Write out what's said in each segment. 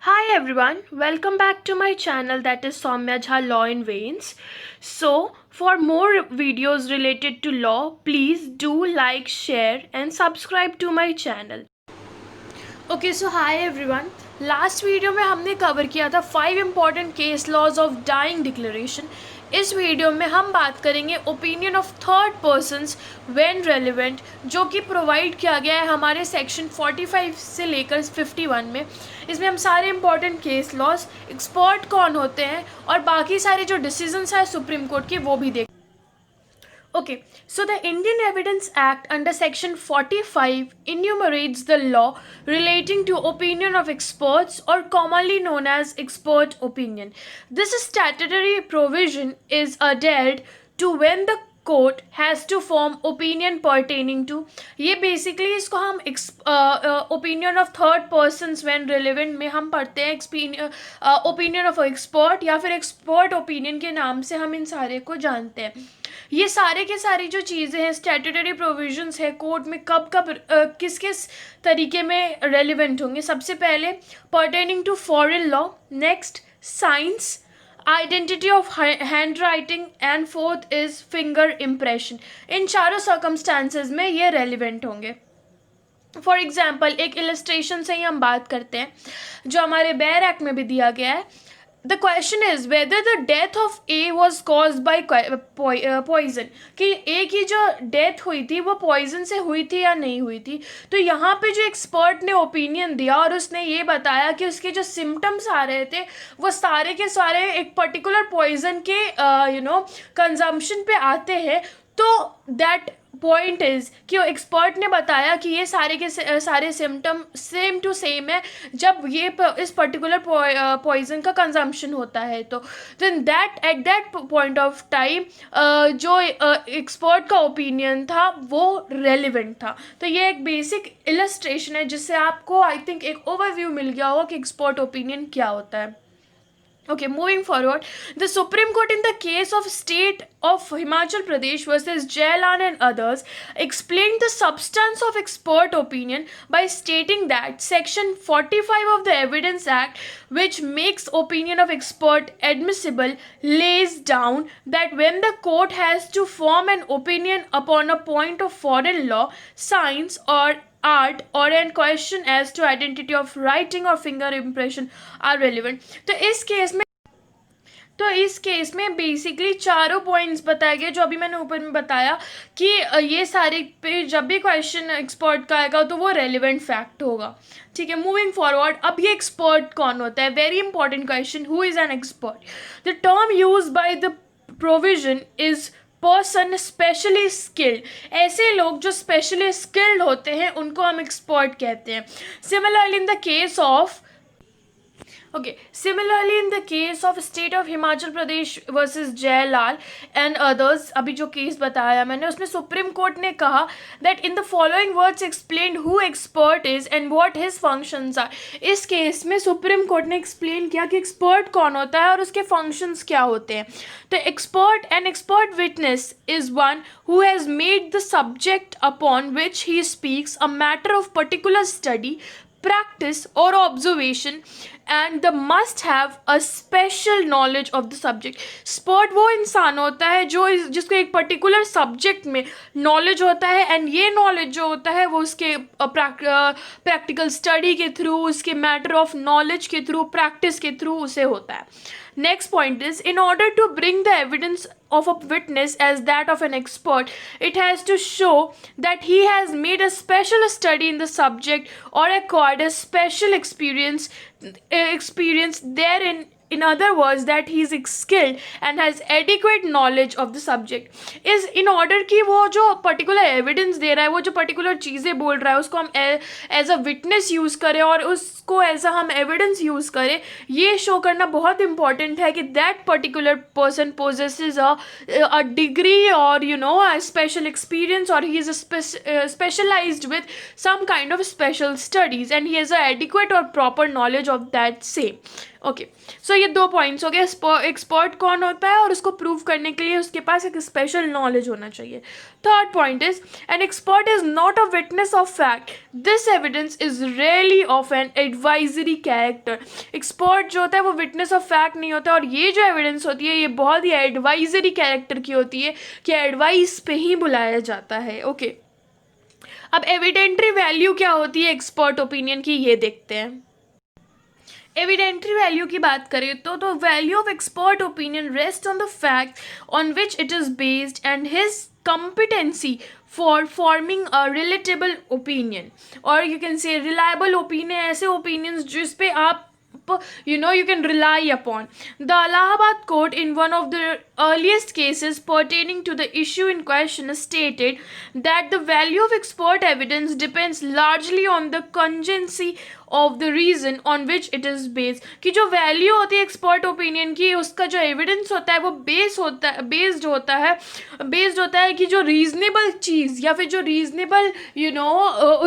Hi everyone, welcome back to my channel that is Soumya Jha Law in Veins. So, for more videos related to law, please do like, share and subscribe to my channel. Okay so hi everyone, last video में हमने cover किया था 5 important case laws of dying declaration. इस वीडियो में हम बात करेंगे opinion of third persons when relevant, जो कि प्रोवाइड किया गया है हमारे सेक्शन 45 से लेकर 51 में. इसमें हम सारे इंपॉर्टेंट केस लॉज, एक्सपर्ट कौन होते हैं और बाकी सारे जो डिसीजंस हैं सुप्रीम कोर्ट के वो भी देख. Okay, so the Indian Evidence Act under section 45 enumerates the law relating to opinion of experts or commonly known as expert opinion. This statutory provision is adhered to when the court has to form opinion pertaining to. ये basically इसको हम opinion of third persons when relevant में हम पढ़ते हैं opinion of expert या फिर expert opinion के नाम से हम इन सारे को जानते हैं. ये सारे के सारी जो चीज़ें हैं स्टैट्यूटरी प्रोविजंस है कोर्ट में कब कब किस किस तरीके में रेलिवेंट होंगे. सबसे पहले pertaining to foreign law, next science, identity of handwriting and fourth is finger impression. इन चारों सर्कमस्टांसेस में ये रेलिवेंट होंगे. फॉर एग्जाम्पल एक इलस्ट्रेशन से ही हम बात करते हैं जो हमारे बेयर एक्ट में भी दिया गया है. The question is whether the death of A was cause by poison, कि ए की जो डेथ हुई थी वो पॉइजन से हुई थी या नहीं हुई थी. तो यहाँ पे जो एक्सपर्ट ने ओपिनियन दिया और उसने ये बताया कि उसके जो सिम्टम्स आ रहे थे वो सारे के सारे एक पर्टिकुलर पॉइजन के कंजम्पशन पे आते हैं. तो दैट पॉइंट इज़ कि वो एक्सपर्ट ने बताया कि ये सारे के सारे सिम्टम सेम टू सेम है जब ये इस पर्टिकुलर पॉइजन का कंजम्पशन होता है. तो then that at that point of time जो एक्सपर्ट का ओपिनियन था वो रेलिवेंट था. तो ये एक बेसिक इलस्ट्रेशन है जिससे आपको आई थिंक एक ओवरव्यू मिल गया होगा कि एक्सपर्ट ओपिनियन क्या होता है. Okay, moving forward, the Supreme Court in the case of State of Himachal Pradesh versus Jailan and others explained the substance of expert opinion by stating that Section 45 of the Evidence Act, which makes opinion of expert admissible, lays down that when the court has to form an opinion upon a point of foreign law, science or art or an question as to identity of writing or finger impression are relevant. तो इस case में basically चारों points बताए गए जो अभी मैंने ऊपर में बताया कि ये सारे पे जब भी क्वेश्चन एक्सपर्ट का आएगा तो वो रेलिवेंट फैक्ट होगा. ठीक है, मूविंग फॉरवर्ड. अब ये एक्सपर्ट कौन होता है? Very important question. Who is an expert? The term use by the provision is person specially skilled. ऐसे लोग जो स्पेशली स्किल्ड होते हैं उनको हम एक्सपर्ट कहते हैं. Similarly in the case of Similarly, in the case of State of Himachal Pradesh versus Jailal and others, अभी जो केस बताया मैंने उसमें सुप्रीम कोर्ट ने कहा that in the following words explained who expert is and what his functions are. इस case में supreme court ने एक्सप्लेन किया कि एक्सपर्ट कौन होता है और उसके फंक्शंस क्या होते हैं. तो an expert witness is one who has made the subject upon which he speaks a matter of particular study, practice or observation and the must have a special knowledge of the subject. Expert वो इंसान होता है जिसको एक particular subject में knowledge होता है and ये नॉलेज जो होता है वो उसके प्रैक्टिकल स्टडी के थ्रू, उसके मैटर ऑफ नॉलेज के थ्रू, प्रैक्टिस के थ्रू उसे होता है. Next point is, in order to bring the evidence of a witness as that of an expert, it has to show that he has made a special study in the subject or acquired a special experience therein. In other words, that he is skilled and has adequate knowledge of the subject. is in order कि वो जो particular evidence दे रहा है, वो जो particular चीज़ें बोल रहा है उसको हम एज अ विटनेस यूज़ करें और उसको एज अ हम एविडेंस यूज़ करें. ये शो करना बहुत इंपॉर्टेंट है कि that particular person possesses a degree और a special experience or he is specialized with some kind of special studies and he has a adequate or proper knowledge of that same. Okay, so ये 2 points हो गए, expert कौन होता है और उसको prove करने के लिए उसके पास एक स्पेशल नॉलेज होना चाहिए. Third point is an expert is not a witness of fact, this evidence is really of an advisory character. Expert जो होता है वो विटनेस ऑफ फैक्ट नहीं होता, और ये जो एविडेंस होती है ये बहुत ही एडवाइजरी कैरेक्टर की होती है कि एडवाइस पे ही बुलाया जाता है. ओके, अब एविडेंटरी वैल्यू क्या होती है एक्सपर्ट ओपिनियन की, ये देखते हैं. एविडेंटरी वैल्यू की बात करें तो value of expert opinion rest on the fact on which it is based and his competency for forming a relatable opinion, or you can say reliable opinion, ऐसे opinions जिस पे आप you can rely upon. The Allahabad court in one of the earliest cases pertaining to the issue in question stated that the value of expert evidence depends largely on the cognizency of the reason on which it is based, कि जो value होती है expert opinion की, उसका जो evidence होता है वो बेस्ड होता है कि जो रीजनेबल चीज़ या फिर जो रीजनेबल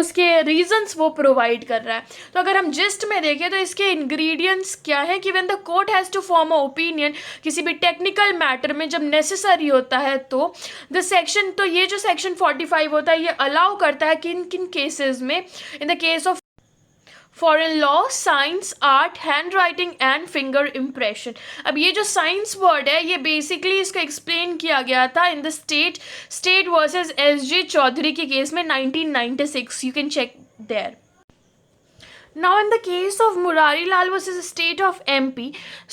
उसके रीजंस वो प्रोवाइड कर रहा है. तो अगर हम जिस्ट में देखें तो इसके इंग्रेडिएंट्स क्या है कि when the court has to form a opinion किसी भी टेक्निकल मैटर में जब नेसेसरी होता है, तो ये जो सेक्शन 45 होता है ये अलाउ करता है कि किन किन केसेस में, in the case of foreign law, science, art, hand writing and finger impression. अब ये जो साइंस वर्ड है ये बेसिकली इसको एक्सप्लेन किया गया था in the state versus SJ Chaudhary के केस में 1996. You can check there. Now, in the case of Murari Lal versus the state of MP,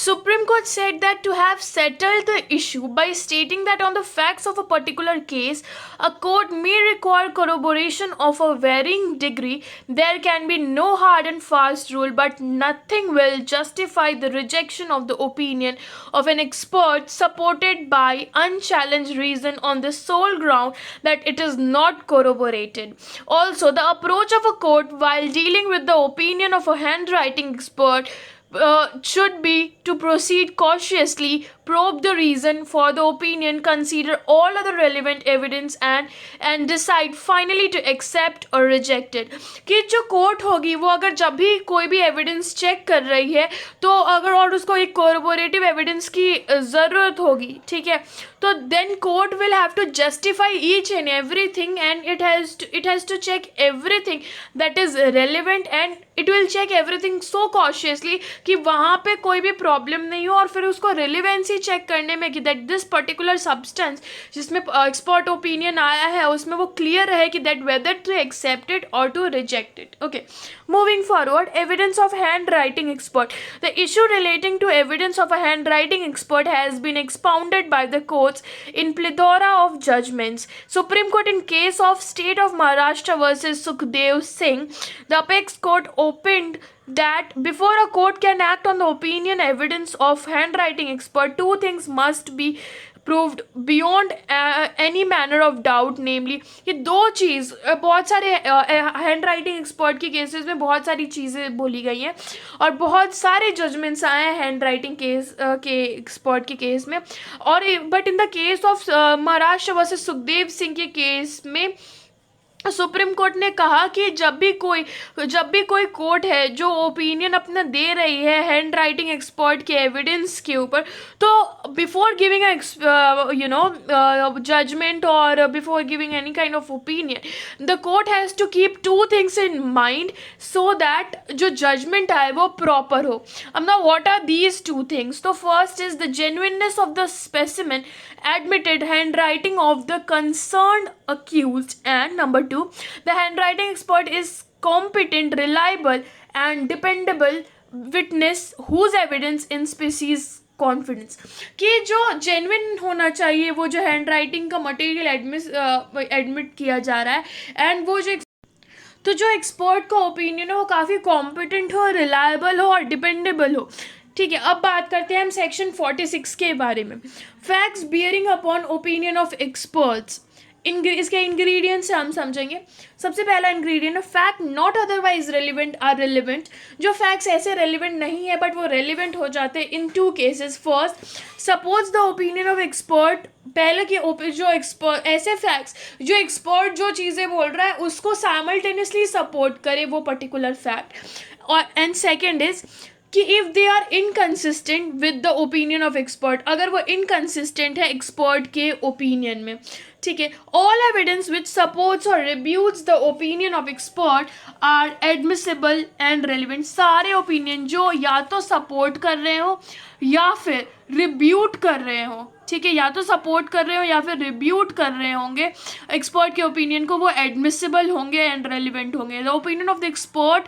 Supreme Court said that to have settled the issue by stating that on the facts of a particular case, a court may require corroboration of a varying degree, there can be no hard and fast rule, but nothing will justify the rejection of the opinion of an expert supported by unchallenged reason on the sole ground that it is not corroborated. Also, the approach of a court while dealing with the opinion of a handwriting expert should be to proceed cautiously, probe the reason for the opinion, consider all other relevant evidence and decide finally to accept or reject it. कि जो court होगी वो अगर जब भी कोई भी evidence check कर रही है तो अगर और उसको एक कोरबोरेटिव एविडेंस की ज़रूरत होगी, ठीक है, तो then court will have to justify each and everything and it has to check everything that is relevant and it will check everything so cautiously कि वहाँ पे कोई भी प्रॉब्लम नहीं हो, और फिर उसको रिलेवेंसी चेक करने में कि दैट दिस पर्टिकुलर सब्सटेंस जिसमें एक्सपर्ट ओपिनियन आया है उसमें वो क्लियर है कि that whether to accept it और to reject it. Okay, moving forward, evidence of handwriting expert. The issue relating to evidence of a handwriting expert has been expounded by the courts in plethora of judgments. Supreme Court in case of State of Maharashtra versus Sukhdev Singh, the apex court opened that before a court can act on the opinion evidence of handwriting expert, two things must be proved beyond any manner of doubt, namely ये दो चीज़, बहुत सारे hand writing expert के cases में बहुत सारी चीज़ें बोली गई हैं और बहुत सारे जजमेंट्स आए हैं हैंड राइटिंग केस के एक्सपर्ट के केस में. और but in the case of Maharashtra versus Sukhdev Singh के केस में सुप्रीम कोर्ट ने कहा कि जब भी कोई कोर्ट है जो ओपिनियन अपना दे रही है हैंड राइटिंग एक्सपर्ट के एविडेंस के ऊपर, तो बिफोर गिविंग जजमेंट और before giving any kind of opinion the court has to keep two things in mind so that जो जजमेंट आए वो प्रॉपर हो. अब ना what are these two things? तो first is the genuineness of the specimen admitted handwriting of the concerned accused, and number 2, the handwriting expert is competent, reliable and dependable witness whose evidence in species confidence, कि जो genuine होना चाहिए वो जो hand writing का material admit किया जा रहा है, एंड वो जो एक्सपर्ट का ओपिनियन हो वो काफ़ी कॉम्पिटेंट हो, रिलायबल हो और डिपेंडेबल हो. ठीक है, अब बात करते हैं हम सेक्शन 46 के बारे में. Facts bearing upon opinion of experts. इसके इंग्रेडिएंट्स हम समझेंगे. सबसे पहला इंग्रेडिएंट है fact not otherwise relevant are relevant. जो फैक्ट्स ऐसे रेलिवेंट नहीं है बट वो रेलिवेंट हो जाते हैं in two cases. First, suppose the opinion of expert. पहले कि जो एक्सपर्ट ऐसे फैक्ट्स जो एक्सपर्ट जो चीज़ें बोल रहा है उसको साइमल्टेनियसली सपोर्ट करे वो पर्टिकुलर फैक्ट. और एंड सेकेंड इज कि if they are inconsistent with the opinion of expert, अगर वो इनकन्सिस्टेंट है एक्सपर्ट के ओपिनियन में, ठीक है, ऑल एविडेंस विच सपोर्ट्स और rebuts the opinion of expert are admissible and relevant. सारे ओपिनियन जो या तो सपोर्ट कर रहे हो या फिर रिब्यूट कर रहे हो, ठीक है, या तो सपोर्ट कर रहे हो या फिर रिब्यूट कर रहे होंगे एक्सपर्ट के ओपिनियन को, वो एडमिसिबल होंगे एंड रेलिवेंट होंगे। The opinion of the expert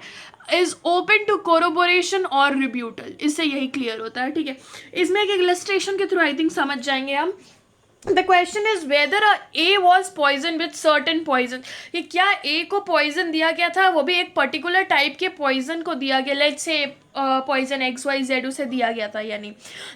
is open to corroboration और रिब्यूटल। इससे यही क्लियर होता है, ठीक है। इसमें एक इलस्ट्रेशन के थ्रू आई थिंक समझ जाएंगे हम। The question is whether A was poison with certain poison, ये क्या ए को पॉइजन दिया गया था, वो भी एक पर्टिकुलर टाइप के पॉइजन को दिया गया, लेट्स से पॉइजन XYZ उसे दिया गया था, यानी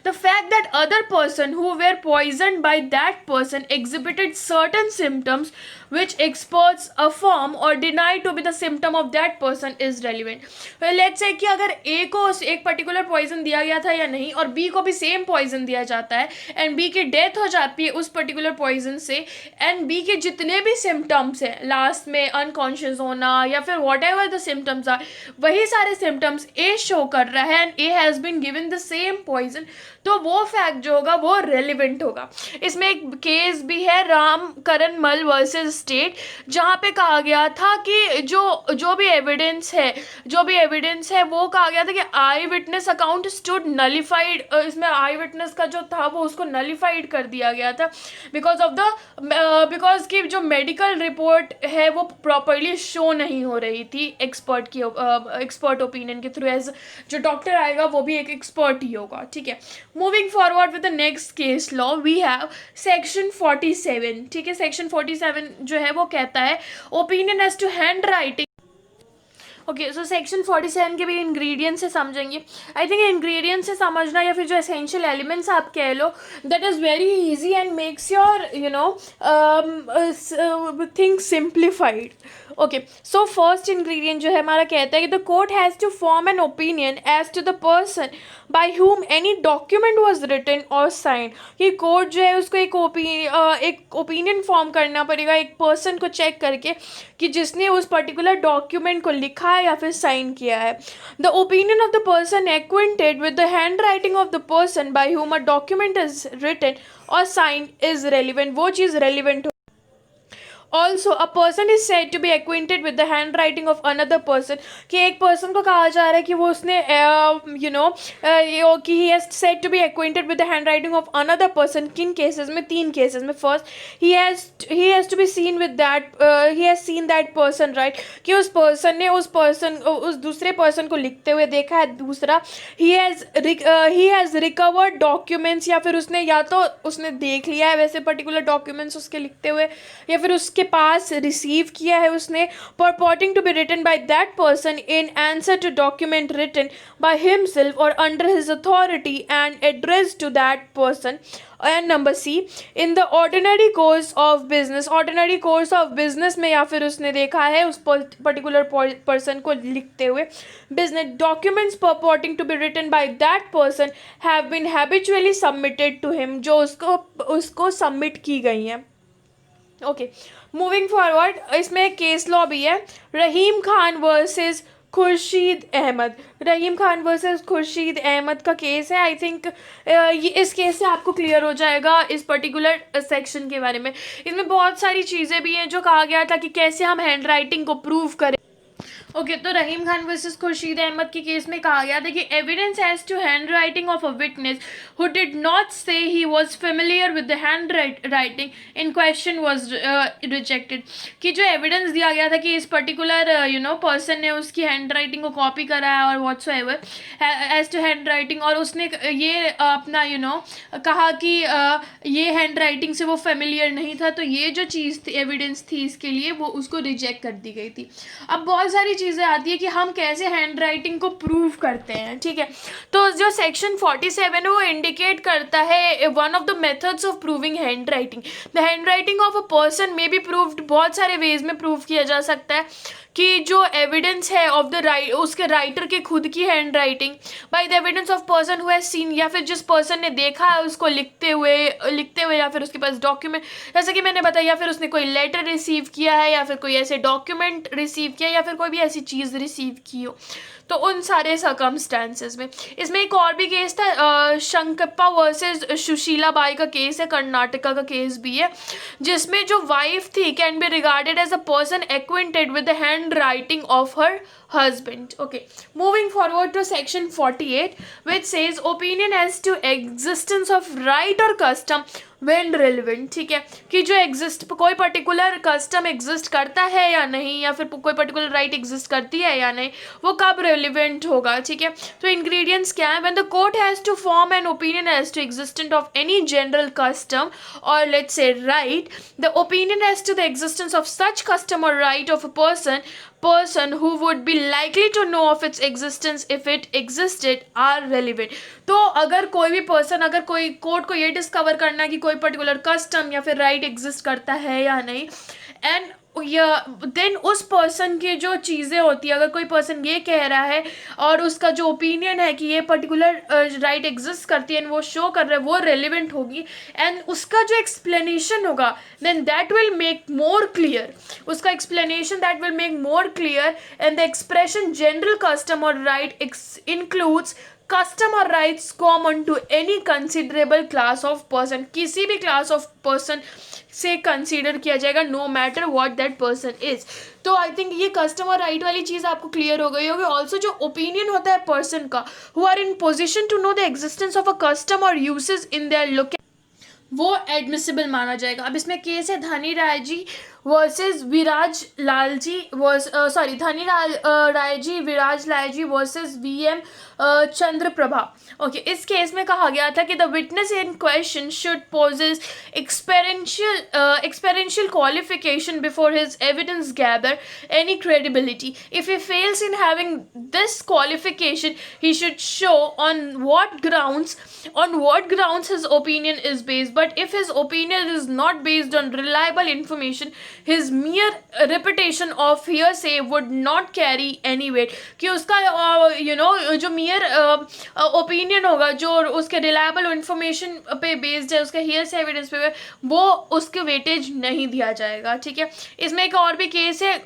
the fact that other person who were poison by that person exhibited certain symptoms which experts affirm or deny to be the symptom of that person is relevant। let's say कि अगर A को एक particular poison दिया गया था या नहीं, और B को भी सेम पॉइजन दिया जाता है एंड B की डेथ हो जाती है उस पर्टिकुलर पॉइजन से, एंड B के जितने भी सिम्टम्स हैं लास्ट में अनकॉन्शियस होना या फिर whatever the symptoms are, वही सारे सिम्टम्स A शो कर रहा है and A has been given the same poison, तो वो फैक्ट जो होगा वो रेलिवेंट होगा। इसमें एक केस भी है राम करण मल वर्सेस स्टेट, जहाँ पे कहा गया था कि जो भी एविडेंस है वो कहा गया था कि आई विटनेस अकाउंट स्टूड नलिफाइड। इसमें आई विटनेस का जो था वो उसको नलिफाइड कर दिया गया था बिकॉज की जो मेडिकल रिपोर्ट है वो प्रॉपरली शो नहीं हो रही थी एक्सपर्ट ओपिनियन के थ्रू। एज जो डॉक्टर आएगा वो भी एक एक्सपर्ट ही होगा, ठीक है। Moving forward with the next case law we have section 47, ठीक है। सेक्शन 47 जो है वो कहता है opinion as to handwriting. Okay, so section 47 के भी इंग्रेडिएंट्स से समझेंगे। आई थिंक इंग्रेडिएंट्स से समझना या फिर जो एसेंशियल एलिमेंट्स आप कह लो, that is very easy and makes your thing simplified. Okay, so first ingredient जो है हमारा कहता है कि the court has to form an opinion as to the person by whom any document was written और साइंड। कि court जो है उसको एक ओपिनियन फॉर्म करना पड़ेगा एक पर्सन को चेक करके कि जिसने उस पर्टिकुलर डॉक्यूमेंट को लिखा है या फिर साइन किया है। The opinion of the person acquainted with the handwriting of the person by whom a document is written और साइन इज रेलिवेंट, वो चीज़ relevant. Also a person is said to be acquainted with the handwriting of another person, कि एक person को कहा जा रहा है कि वो उसने कि he has said to be acquainted with the handwriting of another person. किन केसेस में? 3 केसेस में। First, he has to be seen with that, he has seen that person right, कि उस पर्सन ने उस दूसरे पर्सन को लिखते हुए देखा है। दूसरा, ही हैज़ रिकवर्ड डॉक्यूमेंट्स, या फिर उसने देख लिया है वैसे पर्टिकुलर डॉक्यूमेंट्स उसके लिखते हुए, या फिर उसके पास रिसीव किया है उसने, purporting to be written by that person in answer to document written by himself or under his authority and addressed to that person। and number C, in the ordinary course of business में, या फिर उसने देखा है उस particular person को लिखते हुए business documents purporting to be written by that person have been habitually submitted to him, जो उसको सबमिट की गई हैं। ओके, मूविंग फॉरवर्ड, इसमें एक केस लॉ भी है रहीम खान वर्सेस खुर्शीद अहमद। रहीम खान वर्सेस खुर्शीद अहमद का केस है। आई थिंक इस केस से आपको क्लियर हो जाएगा इस पर्टिकुलर सेक्शन के बारे में। इसमें बहुत सारी चीज़ें भी हैं जो कहा गया था कि कैसे हम हैंड राइटिंग को प्रूव करें। ओके, तो रहीम खान वर्सेस खुर्शीद अहमद के केस में कहा गया था कि evidence as to handwriting of a witness who did not say he was familiar with the handwriting in question was rejected. कि जो एविडेंस दिया गया था कि इस पर्टिकुलर पर्सन ने उसकी हैंड राइटिंग को कॉपी करा है और whatsoever as to handwriting, और उसने ये अपना कहा कि ये हैंड राइटिंग से वो फेमिलियर नहीं था, तो ये जो चीज़ थी एविडेंस थी इसके लिए, वो उसको रिजेक्ट कर दी गई थी। अब बहुत सारी चीज़ें आती है कि हम कैसे हैंड राइटिंग को प्रूव करते हैं, ठीक है। तो जो सेक्शन 47 है वो इंडिकेट करता है one of the methods of proving hand writing. The handwriting of a person में बी प्रूव्ड, बहुत सारे वेज में प्रूव किया जा सकता है कि जो एविडेंस है ऑफ द उसके राइटर के खुद की hand writing by the evidence of person who has seen, या फिर जिस पर्सन ने देखा है उसको लिखते हुए, या फिर उसके पास डॉक्यूमेंट, जैसे कि मैंने बताया, या फिर उसने कोई लेटर रिसीव किया है, या फिर कोई ऐसे डॉक्यूमेंट रिसीव किया, या फिर कोई भी ऐसी चीज़ रिसीव की हो। तो उन सारे सर्कमस्टेंसेस में। इसमें एक और भी केस था, शंकप्पा वर्सेस सुशीला बाई का केस है, कर्नाटका का केस भी है, जिसमें जो वाइफ थी can be regarded as a person acquainted with the handwriting of her husband. Okay, moving forward to section 48, which says opinion as to existence of right or custom when relevant. ठीक है, कि जो exist कोई particular custom exist करता है या नहीं, या फिर कोई पर्टिकुलर राइट एग्जिस्ट करती है या नहीं, वो कब रेलिवेंट होगा. ठीक है, तो इंग्रेडिएंट्स क्या है. When the court has to form an opinion as to existence of any general custom और let's say right, the opinion as to the existence of such custom और right of a person who would be likely to know of its existence if it existed are relevant. तो अगर कोई भी person, अगर कोई court को ये discover करना है कि कोई पर्टिकुलर कस्टम या फिर राइट एग्जिस्ट करता है या नहीं, एंड देन उस पर्सन की जो चीज़ें होती है, अगर कोई पर्सन ये कह रहा है और उसका जो ओपिनियन है कि ये पर्टिकुलर राइट एग्जिस्ट करती है, वो शो कर रहा है, वो रेलिवेंट होगी, एंड उसका जो एक्सप्लेनेशन होगा then that will make more clear, उसका explanation that will make more clear, and the expression general custom और राइट इंक्लूड्स कस्टम और rights common to any considerable class of person. किसी भी class of person से consider किया जाएगा, no matter what that person is. तो I think ये custom और राइट वाली चीज़ आपको क्लियर हो गई होगी. ऑल्सो जो ओपिनियन होता है पर्सन का, who are in position to know the existence of a custom or usage in their location, वो एडमिसिबल माना जाएगा. अब इसमें केस है धनी राय जी वर्सेस विराज Lal ji Dhani Rai ji Viraj Lal ji versus VM Chandraprabha. Okay, इस केस में कहा गया था कि the witness in question should possess experiential qualification before his evidence gather any credibility. If he fails in having this qualification he should show on what grounds his opinion is based. But if his opinion is not based on reliable information, his mere repetition of hearsay would not carry any weight. कि उसका जो mere opinion होगा, जो उसके reliable information पे based है, उसके hearsay evidence पे, वो उसके वेटेज नहीं दिया जाएगा. ठीक है, इसमें एक और भी केस है,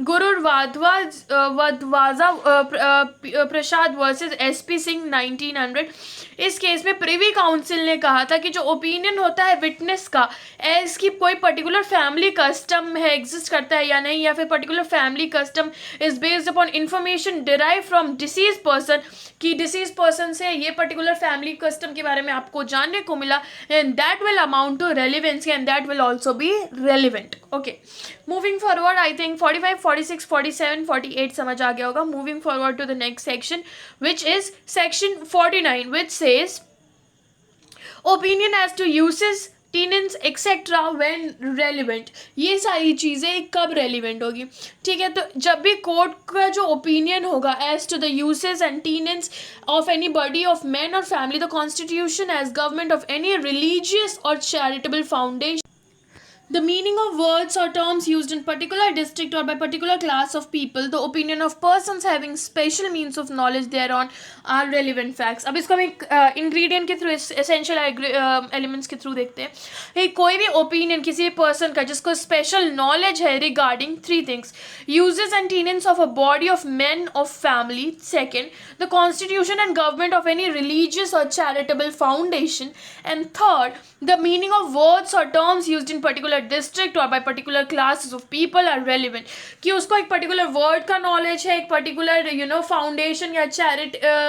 गुरुर वादवाजा प्रसाद वर्सेस एसपी सिंह 1900. इस केस में प्रिवी काउंसिल ने कहा था कि जो ओपिनियन होता है विटनेस का, एज की कोई पर्टिकुलर फैमिली कस्टम है, एग्जिस्ट करता है या नहीं, या फिर particular family custom is based upon information derive from disease person, कि डिसीज पर्सन से ये पर्टिकुलर फैमिली कस्टम के बारे में आपको जानने को मिला, and that will amount to relevancy and that will also be relevant. Okay, moving forward, I think 45, 46, 47, 48 समझ आ गया होगा. Moving forward to the next section which is section 49, which says opinion as to usage tenets etcetera when relevant. ये सारी चीज़ें कब relevant होगी. ठीक है, तो जब भी कोर्ट का जो ओपिनियन होगा as to the usage and tenets of any body of man और family, the constitution as government of any religious और charitable foundation, the meaning of words or terms used in particular district or by particular class of people, the opinion of persons having special means of knowledge thereon are relevant facts. अब इसको हम एक ingredient के through, essential elements के through देखते हैं. कोई भी ओपिनियन किसी भी पर्सन का जिसको स्पेशल नॉलेज है regarding 3 things: uses and tenets of a body of men of family, second, the constitution and government of any religious or charitable foundation, and third, the meaning of words or terms used in particular district or by particular classes of people are relevant. कि उसको एक particular word का knowledge है, एक particular foundation या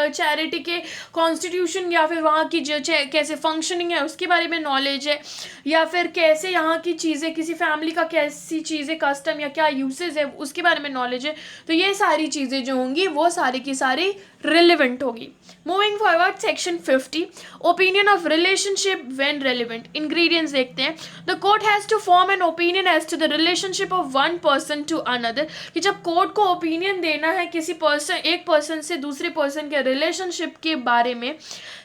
charity के constitution या फिर वहाँ की जो कैसे फंक्शनिंग है उसके बारे में नॉलेज है, या फिर कैसे यहाँ की चीज़ें, किसी फैमिली का कैसी चीज़ें कस्टम या क्या यूसेज है उसके बारे में नॉलेज है. तो ये सारी चीज़ें जो होंगी वो सारी की सारी रिलेवेंट होगी. Moving forward, section 50, opinion of relationship when relevant. Ingredients देखते हैं. The court has to form an opinion as to the relationship of one person to another. कि जब कोर्ट को ओपिनियन देना है किसी पर्सन, एक पर्सन से दूसरे पर्सन के रिलेशनशिप के बारे में.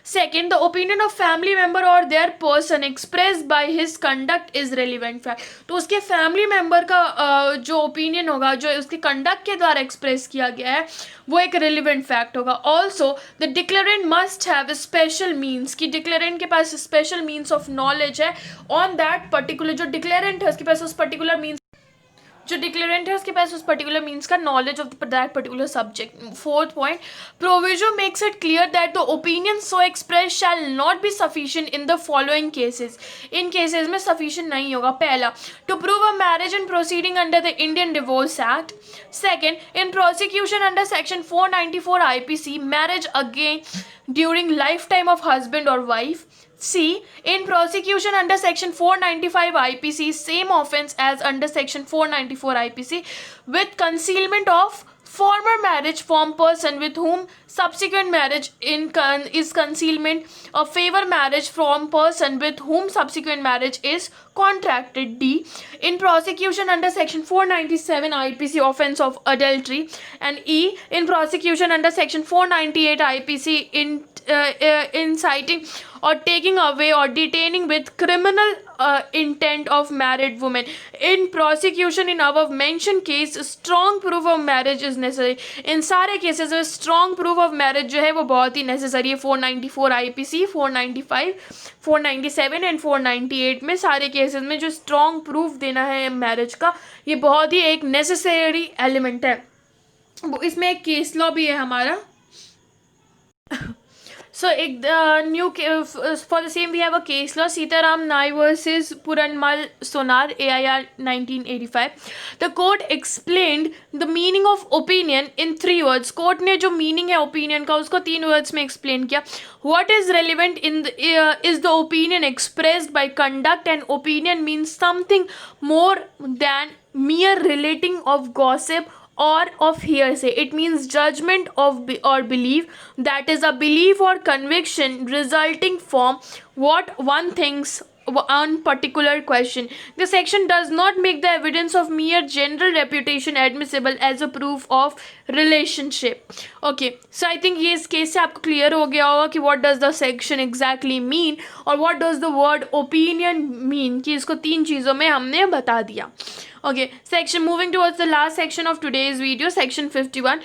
Second, the opinion of family member और their person express by his conduct is relevant fact. तो उसके फैमिली मेम्बर का जो ओपिनियन होगा, जो उसके कंडक्ट के द्वारा एक्सप्रेस किया गया है, वो एक रेलिवेंट फैक्ट होगा. Also the declarant must have special means, कि डिक्लेरेंट के पास स्पेशल मीन्स ऑफ नॉलेज है ऑन दैट पर्टिकुलर, जो डिक्लेरेंट है उसके पास उस पर्टिकुलर मीन्स, जो डिक्लेरेंट है उसके पास उस पर्टिकुलर मीन्स का knowledge of that particular subject. Fourth point, proviso makes it clear that the opinion so express shall not be sufficient in the following cases. In cases में sufficient नहीं होगा. पहला, to prove a marriage in proceeding under the Indian divorce act. Second, in prosecution under section 494 IPC, marriage again during lifetime of husband or wife. C, in prosecution under section 495 IPC, same offense as under section 494 IPC, with concealment of former marriage from person with whom subsequent marriage is concealment of favor marriage from person with whom subsequent marriage is contracted. D, in prosecution under section 497 IPC, offense of adultery. And E, in prosecution under section 498 IPC, inciting or taking away or detaining with criminal intent of married woman. In prosecution in above mentioned case, strong proof of marriage is necessary. इन सारे cases में strong proof of marriage जो है वो बहुत ही necessary है. 494 IPC, 495, 497 and 498 में सारे cases में जो स्ट्रॉन्ग प्रूफ देना है मैरिज का, ये बहुत ही एक नेसेसरी एलिमेंट है. इसमें एक केस लॉ भी है हमारा. So, new for the same we have a case law, Sitaram Nai versus Puranmal Sonar, AIR 1985. The court explained the meaning of opinion in 3 words. Court ने जो meaning है opinion का उसको 3 words में explain किया. What is relevant in is the opinion expressed by conduct, and opinion means something more than mere relating of gossip or of hearsay. It means judgment of or belief, that is a belief or conviction resulting from what one thinks on particular question. The section does not make the evidence of mere general reputation admissible as a proof of relationship. Okay, so I think ये इस case से आपको clear हो गया होगा कि what does the section exactly mean और what does the word opinion mean, कि इसको 3 चीज़ों में हमने बता दिया. Okay, section moving towards the last section of today's video, section 51,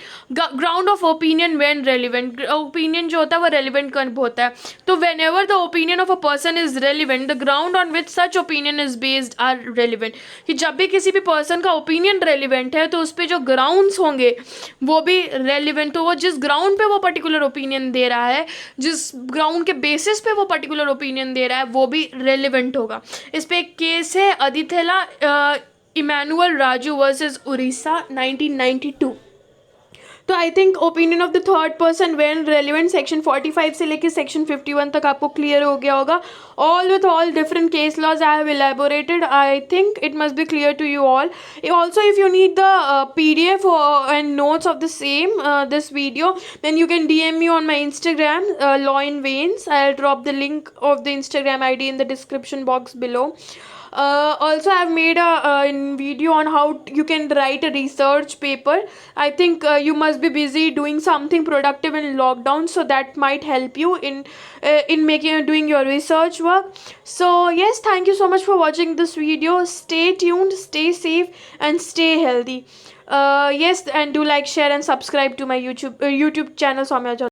ground of opinion when relevant. Opinion जो होता है वो relevant कब होता है. तो whenever the opinion of a person is relevant, the ground on which such opinion is based are relevant. कि जब भी किसी भी person का opinion relevant है तो उस पर जो grounds होंगे वो भी relevant. तो वो जिस ground पे वो particular opinion दे रहा है, जिस ground के basis पे वो particular opinion दे रहा है, वो भी relevant होगा. इस पे एक case है अदिथेला इमैनुअल राजू वर्सेस उड़ीसा 1992. तो I think opinion of the third person when relevant section 45 से लेकर सेक्शन 51 तक आपको क्लियर हो गया होगा. All with all different case laws I have elaborated. I think it must be clear to you all. Also if you need the PDF and notes of the same this video, then you can DM me on my Instagram, Law in Veins. I'll drop the link of the Instagram ID in the description box below. Also I've made a video on how you can write a research paper. I think you must be busy doing something productive in lockdown, so that might help you in doing your research work. So yes, thank you so much for watching this video. Stay tuned, stay safe and stay healthy. Yes, and do like, share and subscribe to my YouTube channel Soumya Jha.